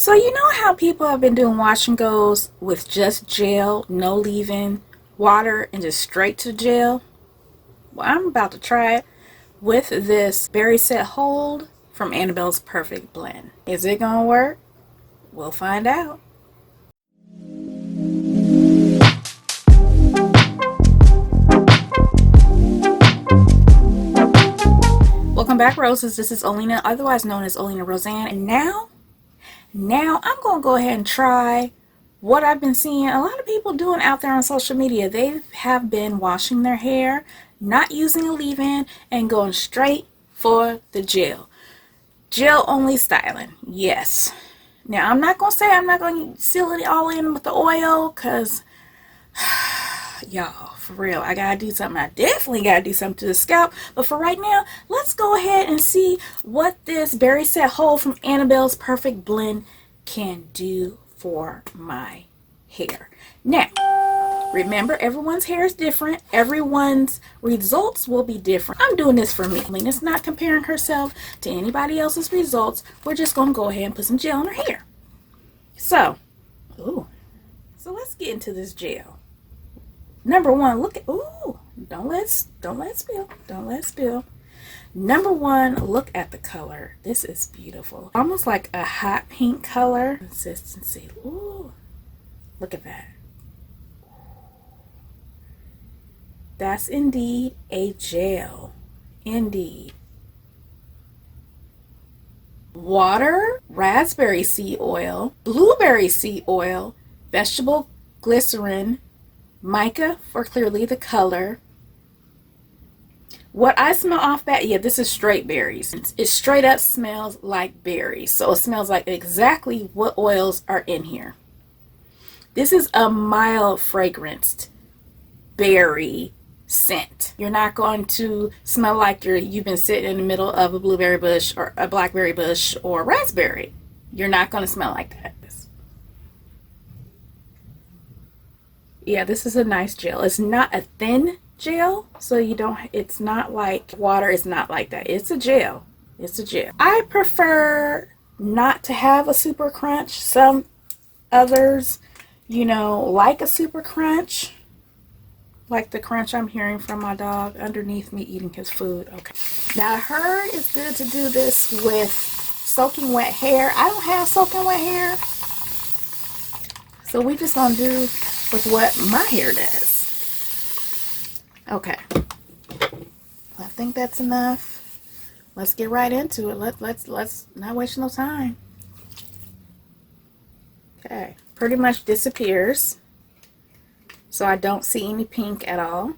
So you know how people have been doing wash and goes with just gel, no leave-in, water, and just straight to gel? Well, I'm about to try it with this Berry Set Hold from Annabelle's Perfect Blend. Is it gonna work? We'll find out. Welcome back, Roses. This is Olena, otherwise known as OlenaRosanne, and now I'm going to go ahead and try what I've been seeing a lot of people doing out there on social media. They have been washing their hair, not using a leave-in, and going straight for the gel. Gel only styling, yes. Now, I'm not going to say I'm not going to seal it all in with the oil, because y'all, for real, I gotta do something. I definitely gotta do something to the scalp. But for right now, let's go ahead and see what this Berry Set Hold from Annabelle's Perfect Blend can do for my hair. Now, remember, everyone's hair is different. Everyone's results will be different. I'm doing this for me. Lena's not comparing herself to anybody else's results. We're just gonna go ahead and put some gel in her hair. So let's get into this gel. Number one, look at, ooh, don't let it spill. Number one, look at the color. This is beautiful. Almost like a hot pink color. Consistency, ooh, look at that. That's indeed a gel, indeed. Water, raspberry seed oil, blueberry seed oil, vegetable glycerin, mica for clearly the color. What I smell off that, yeah, this is straight berries. It straight up smells like berries. So it smells like exactly what oils are in here. This is a mild fragranced berry scent. You're not going to smell like you've been sitting in the middle of a blueberry bush or a blackberry bush or raspberry. You're not going to smell like that. Yeah, this is a nice gel. It's not a thin gel, so it's not like water. It's not like that. It's a gel. It's a gel. I prefer not to have a super crunch. Some others, like a super crunch. Like the crunch I'm hearing from my dog underneath me eating his food. Okay. Now I heard it's good to do this with soaking wet hair. I don't have soaking wet hair. So we just gonna do with what my hair does. Okay. I think that's enough. Let's get right into it. Let's not waste no time. Okay. Pretty much disappears. So I don't see any pink at all.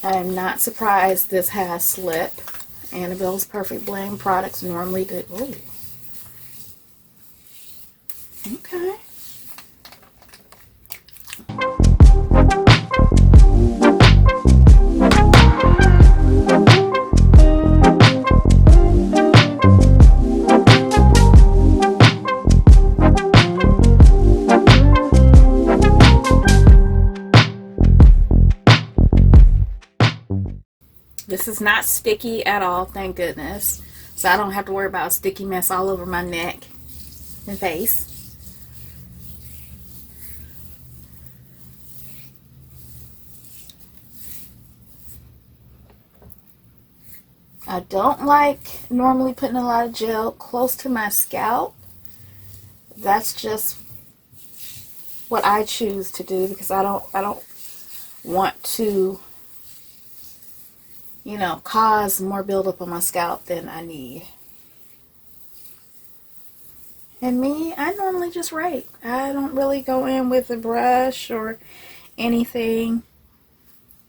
I am not surprised this has slip. Annabelle's Perfect Blend products normally do. Ooh. Okay. This is not sticky at all, thank goodness. So I don't have to worry about a sticky mess all over my neck and face. I don't like normally putting a lot of gel close to my scalp. That's just what I choose to do because I don't want to cause more buildup on my scalp than I need. And me, I normally just rake. I don't really go in with a brush or anything.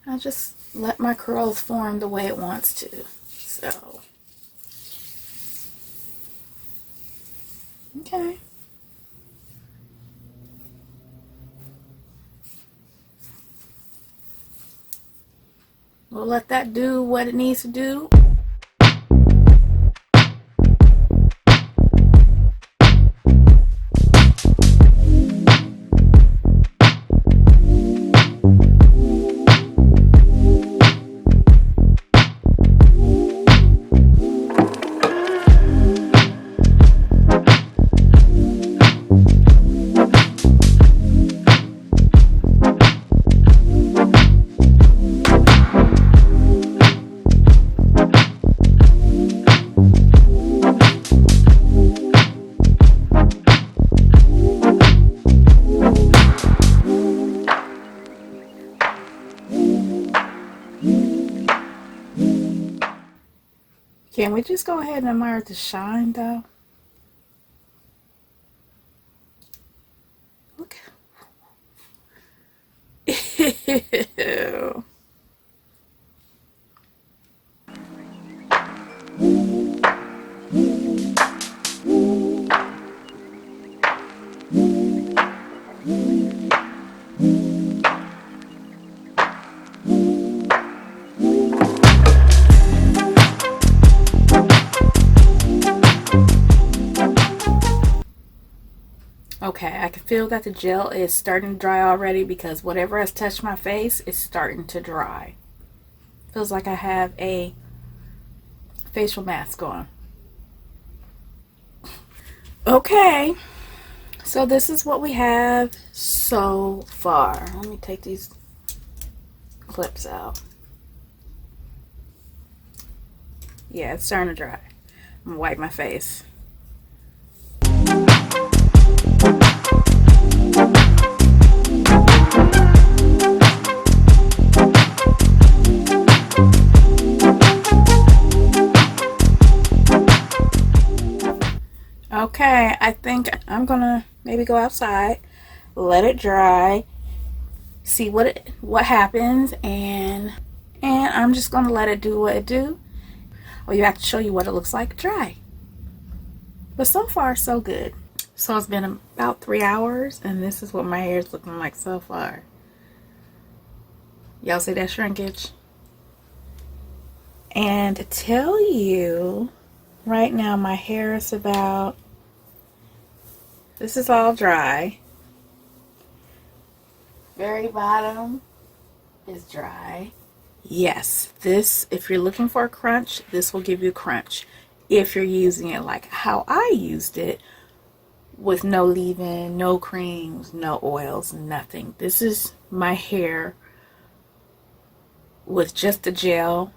I just let my curls form the way it wants to. So, okay. We'll let that do what it needs to do. Can we just go ahead and admire the shine though? Look. Ew. Okay, I can feel that the gel is starting to dry already because whatever has touched my face is starting to dry. Feels like I have a facial mask on. Okay, so this is what we have so far. Let me take these clips out. Yeah, it's starting to dry. I'm gonna wipe my face. Okay, I think I'm gonna maybe go outside, let it dry, see what happens, and I'm just gonna let it do what it do. Well, you have to show you what it looks like dry. But so far, so good. So it's been about 3 hours, and this is what my hair is looking like so far. Y'all see that shrinkage? And to tell you, right now my hair is about, this is all dry. Very bottom is dry. Yes, this, if you're looking for a crunch, this will give you a crunch. If you're using it like how I used it, with no leave-in, no creams, no oils, nothing. This is my hair with just the gel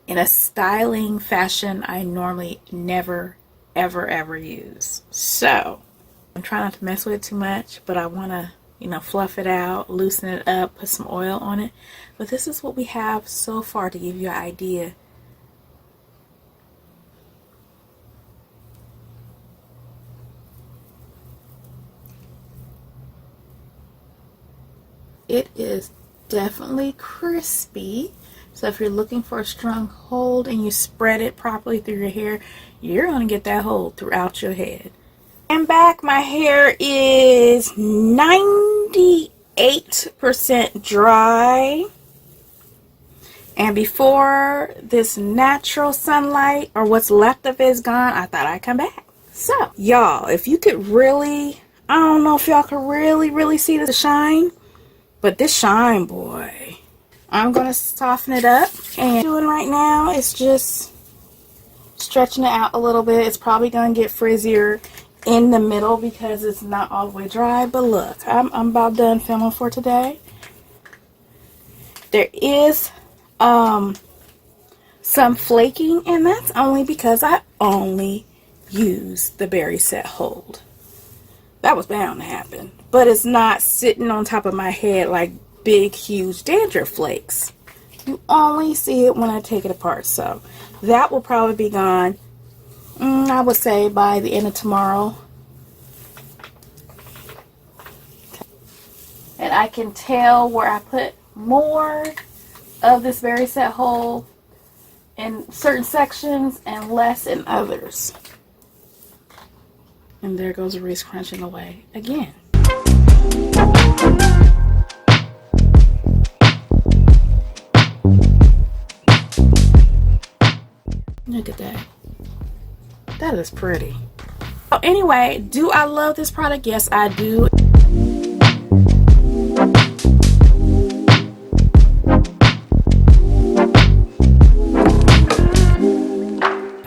in a styling fashion I normally never, ever use. So I'm trying not to mess with it too much, but I want to, you know, fluff it out, loosen it up, put some oil on it. But this is what we have so far to give you an idea. It is definitely crispy. So if you're looking for a strong hold and you spread it properly through your hair, you're going to get that hold throughout your head. And back, my hair is 98% dry. And before this natural sunlight, or what's left of it, is gone, I thought I'd come back. So, y'all, if you could really, I don't know if y'all could really see the shine, but this shine, boy. I'm going to soften it up. And doing right now is just stretching it out a little bit. It's probably going to get frizzier in the middle because it's not all the way dry. But look, I'm about done filming for today. There is some flaking, and that's only because I only use the Berry Set Hold. That was bound to happen, but it's not sitting on top of my head like big huge dandruff flakes. You only see it when I take it apart. So that will probably be gone, I would say, by the end of tomorrow. And I can tell where I put more of this Berry Set Hold in certain sections and less in others. And there goes Reese crunching away again. Look at that. That is pretty. So anyway, do I love this product? Yes, I do.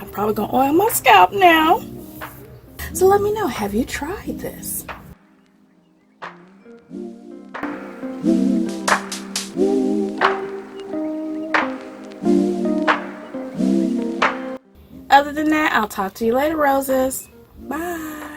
I'm probably gonna oil my scalp now. So let me know, have you tried this? Other than that, I'll talk to you later, roses. Bye.